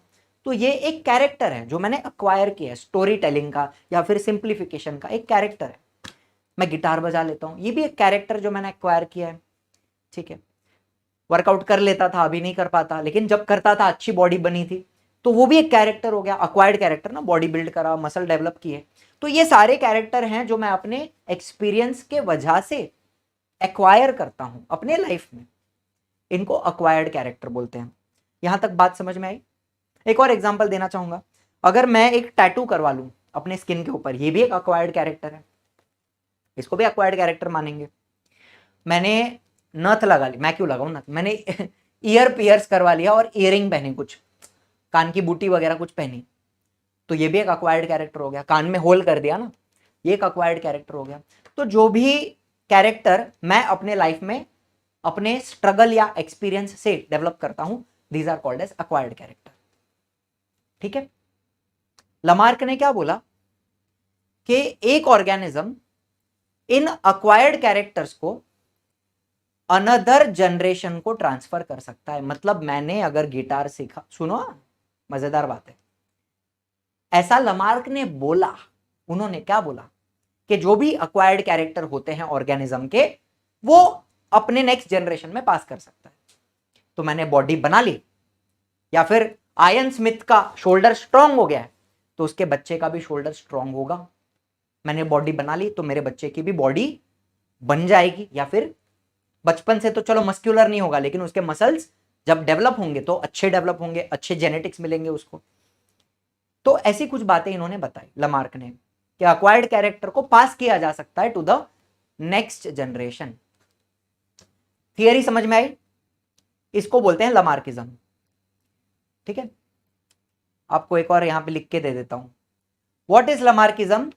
तो ये एक कैरेक्टर है जो मैंने अक्वायर किया है, स्टोरी टेलिंग का या फिर सिंप्लीफिकेशन का एक कैरेक्टर है। मैं गिटार बजा लेता हूं, ये भी एक कैरेक्टर जो मैंने अक्वायर किया है। ठीक है, वर्कआउट कर लेता था, अभी नहीं कर पाता, लेकिन जब करता था अच्छी बॉडी बनी थी, तो वो भी एक कैरेक्टर हो गया, अक्वायर्ड कैरेक्टर ना, बॉडी बिल्ड करा, मसल डेवलप किए। तो ये सारे कैरेक्टर हैं जो मैं अपने एक्सपीरियंस के वजह से एक्वायर करता हूं अपने लाइफ में, इनको अक्वायर्ड कैरेक्टर बोलते हैं। यहां तक बात समझ में आई? एक और एग्जांपल देना चाहूंगा, अगर मैं एक टैटू करवा लूं अपने स्किन के ऊपर, ये भी एक अक्वायर्ड कैरेक्टर है, इसको भी अक्वायर्ड कैरेक्टर मानेंगे। मैंने नथ लगा ली, मैं क्यों लगाऊं नथ, मैंने ईयर पियर्स करवा लिया और इयरिंग पहनी, कुछ कान की बूटी वगैरह कुछ पहनी, तो ये भी एक अक्वायर्ड कैरेक्टर हो गया। कान में होल कर दिया ना, ये एक अक्वायर्ड कैरेक्टर हो गया। तो जो भी कैरेक्टर मैं अपने लाइफ में अपने स्ट्रगल या एक्सपीरियंस से डेवलप करता हूं, these are called as acquired character. ठीक है, लमार्क ने क्या बोला कि एक ऑर्गेनिज्म इन अक्वायर्ड कैरेक्टर्स को अनदर जनरेशन को ट्रांसफर कर सकता है। मतलब मैंने अगर गिटार सीखा, सुनो मजेदार बात है, ऐसा लमार्क ने बोला, उन्होंने क्या बोला कि जो भी अक्वायर्ड कैरेक्टर होते हैं ऑर्गेनिज्म के, वो अपने नेक्स्ट जनरेशन में पास कर सकता है। तो मैंने बॉडी बना ली, या फिर आयन स्मिथ का शोल्डर स्ट्रांग हो गया है, तो उसके बच्चे का भी शोल्डर स्ट्रांग होगा। मैंने बॉडी बना ली तो मेरे बच्चे की भी बॉडी बन जाएगी, या फिर बचपन से तो चलो मस्क्यूलर नहीं होगा, लेकिन उसके मसल्स जब डेवलप होंगे तो अच्छे डेवलप होंगे, अच्छे जेनेटिक्स मिलेंगे उसको। तो ऐसी कुछ बातें इन्होंने बताई लमार्क ने कि अक्वायर्ड कैरेक्टर को पास किया जा सकता है to the next generation. Theory समझ में आई? इसको बोलते हैं लमार्किज्म। ठीक है, आपको एक और यहां पे लिख के दे देता हूं। What is लमार्किज्म?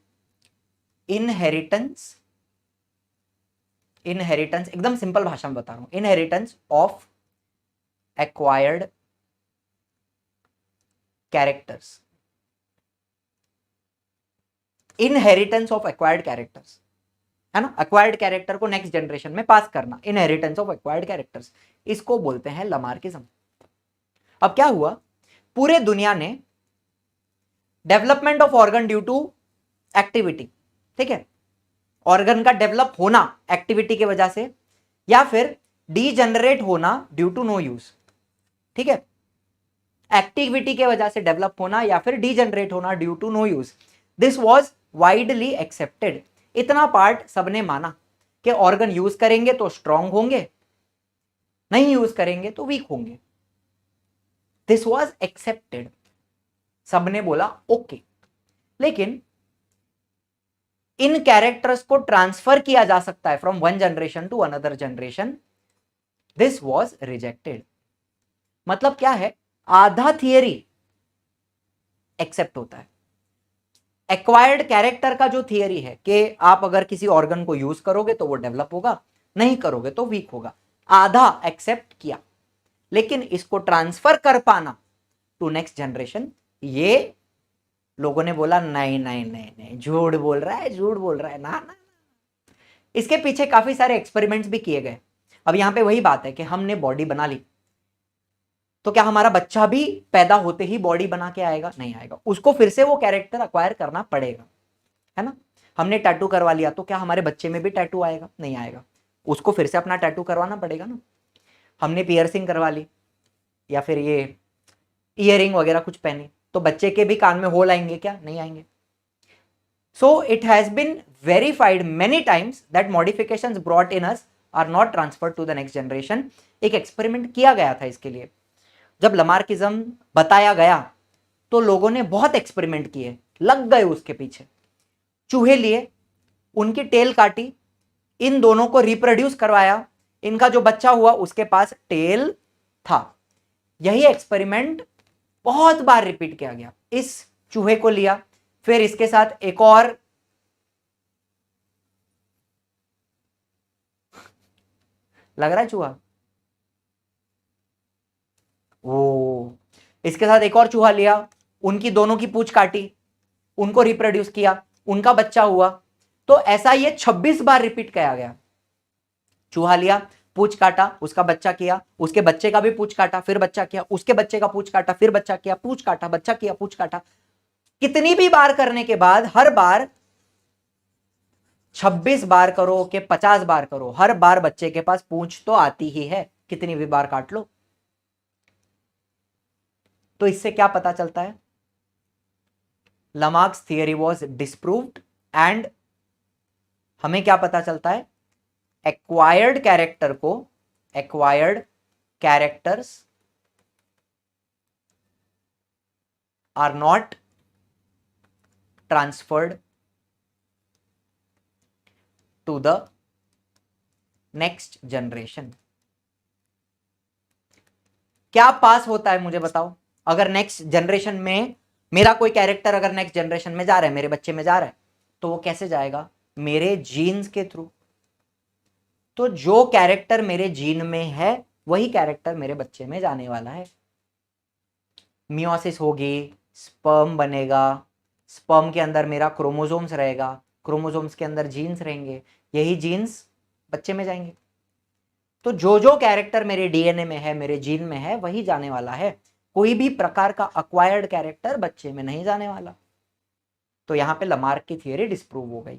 इनहेरिटेंस, इनहेरिटेंस एकदम सिंपल भाषा में बता रहा हूं, inheritance of acquired characters, inheritance of acquired characters, है ना, एक्वायर्ड कैरेक्टर को नेक्स्ट जनरेशन में पास करना, इनहेरिटेंस ऑफ एक्वायर्ड कैरेक्टर्स, इसको बोलते हैं लमार्किज्म। अब क्या हुआ, पूरे दुनिया ने development of organ due to activity, ठीक है, ऑर्गन का डेवलप होना एक्टिविटी की वजह से, या फिर डीजनरेट होना ड्यू टू नो यूज, ठीक है, एक्टिविटी के वजह से डेवलप होना या फिर डीजनरेट होना due to no use, this was widely accepted. इतना पार्ट सबने माना कि ऑर्गन यूज करेंगे तो स्ट्रांग होंगे, नहीं यूज करेंगे तो वीक होंगे, दिस वॉज एक्सेप्टेड, सबने बोला ओके। लेकिन इन कैरेक्टर्स को ट्रांसफर किया जा सकता है from one generation to another generation, this was rejected. मतलब क्या है, आधा थियरी एक्सेप्ट होता है। एक्वायर्ड कैरेक्टर का जो थियरी है कि आप अगर किसी ऑर्गन को यूज करोगे तो वो डेवलप होगा, नहीं करोगे तो वीक होगा, आधा एक्सेप्ट किया। लेकिन इसको ट्रांसफर कर पाना टू नेक्स्ट जनरेशन, ये लोगों ने बोला नहीं नहीं नहीं नहीं, झूठ बोल रहा है, झूठ बोल रहा है, ना ना। इसके पीछे काफी सारे एक्सपेरिमेंट्स भी किए गए। अब यहां पे वही बात है कि हमने बॉडी बना ली, तो क्या हमारा बच्चा भी पैदा होते ही बॉडी बना के आएगा? नहीं आएगा, उसको फिर से वो कैरेक्टर अक्वायर करना पड़ेगा, है ना। हमने टैटू करवा लिया तो क्या हमारे बच्चे में भी टैटू आएगा? नहीं आएगा, उसको फिर से अपना टैटू करवाना पड़ेगा ना। हमने पियर्सिंग करवा ली या फिर ये ईयरिंग वगैरह कुछ पहनी, तो बच्चे के भी कान में होल आएंगे क्या? नहीं आएंगे। So it has been verified many times that modifications brought in us are not transferred to the next generation. एक एक्सपेरिमेंट किया गया था इसके लिए। जब लमार्किज्म बताया गया तो लोगों ने बहुत एक्सपेरिमेंट किए, लग गए उसके पीछे। चूहे लिए, उनकी टेल काटी, इन दोनों को रिप्रोड्यूस करवाया, इनका जो बच्चा हुआ उसके पास टेल था। यही एक्सपेरिमेंट बहुत बार रिपीट किया गया। इस चूहे को लिया, फिर इसके साथ एक और लग रहा है चूहा, वो इसके साथ एक और चूहा लिया, उनकी दोनों की पूंछ काटी, उनको रिप्रोड्यूस किया, उनका बच्चा हुआ। तो ऐसा ये 26 बार रिपीट किया गया। चूहा लिया, पूंछ काटा, उसका बच्चा किया, उसके बच्चे का भी पूंछ काटा, फिर बच्चा किया, उसके बच्चे का पूंछ काटा, फिर बच्चा किया, पूंछ काटा, बच्चा किया, पूंछ काटा। कितनी भी बार करने के बाद, हर बार 26 बार करो कि 50 बार करो, हर बार बच्चे के पास पूंछ तो आती ही है, कितनी भी बार काट लो। तो इससे क्या पता चलता है? Lamarck's theory was disproved and हमें क्या पता चलता है? एक्वायर्ड कैरेक्टर को, acquired characters are not transferred to the next generation. क्या पास होता है मुझे बताओ? अगर नेक्स्ट जनरेशन में मेरा कोई कैरेक्टर अगर नेक्स्ट जनरेशन में जा रहा है, मेरे बच्चे में जा रहा है, तो वो कैसे जाएगा? मेरे जीन्स के थ्रू। तो जो कैरेक्टर मेरे जीन में है वही कैरेक्टर मेरे बच्चे में जाने वाला है। मियोसिस होगी, स्पर्म बनेगा, स्पर्म के अंदर मेरा क्रोमोसोम्स रहेगा, क्रोमोसोम्स के अंदर जीन्स रहेंगे, यही जीन्स बच्चे में जाएंगे। तो जो जो कैरेक्टर मेरे डीएनए में है, मेरे जीन में है, वही जाने वाला है। कोई भी प्रकार का अक्वायर्ड कैरेक्टर बच्चे में नहीं जाने वाला। तो यहां पे लमार्क की थियरी डिस्प्रूव हो गई।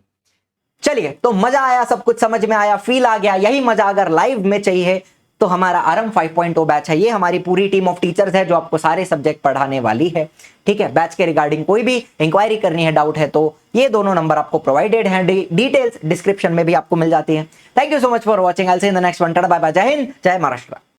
चलिए, तो मजा आया, सब कुछ समझ में आया, फील आ गया। यही मजा अगर लाइव में चाहिए तो हमारा आरंभ 5.0 बैच है। ये हमारी पूरी टीम ऑफ टीचर्स है जो आपको सारे सब्जेक्ट पढ़ाने वाली है। ठीक है, बैच के रिगार्डिंग कोई भी इंक्वायरी करनी है, डाउट है, तो ये दोनों नंबर आपको प्रोवाइडेड हैं, डिटेल्स डिस्क्रिप्शन में भी आपको मिल जाती है। Thank you so much for watching. I will see in the next one. Bye bye. जय हिंद, जय महाराष्ट्र।